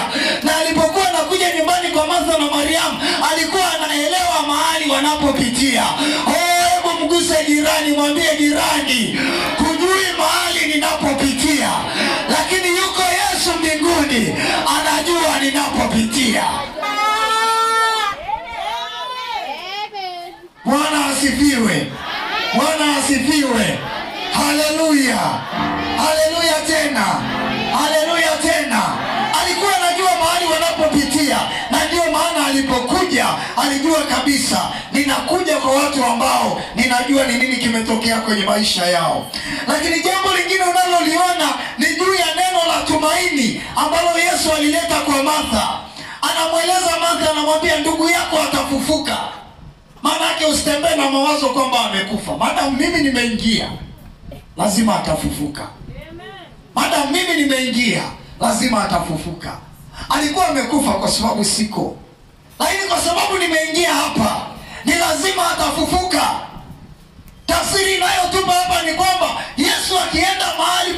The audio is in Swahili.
wanapopitia. Na alipokuwa anakuja nyumbani kwa Martha na Mariamu, alikuwa anaelewa mahali wanapopitia. Hebu mguse jirani, mwambie jirani, hujui mahali ninapopitia, lakini yuko Yesu mbinguni anajua ninapopitia. Bwana asifiwe. Bwana asifiwe. Haleluya. Haleluya tena. Haleluya tena. Alikuwa anajua mahali wanapopitia, na ndio maana alipokuja alijua kabisa, ninakuja kwa watu ambao ninajua ni nini kimetokea kwenye maisha yao. Lakini jambo lingine unaloliona ni juu ya neno la tumaini ambalo Yesu alileta kwa Martha. Anamweleza Martha, anamwambia ndugu yako atafufuka. Maana yake usitembee na mawazo kwamba amekufa. Maana mimi nimeingia, lazima atafufuka. Maana mimi nimeingia, lazima atafufuka. Alikuwa amekufa kwa sababu siko, lakini kwa sababu nimeingia hapa, ni lazima atafufuka. Tafsiri inayotupa hapa ni kwamba Yesu akienda mahali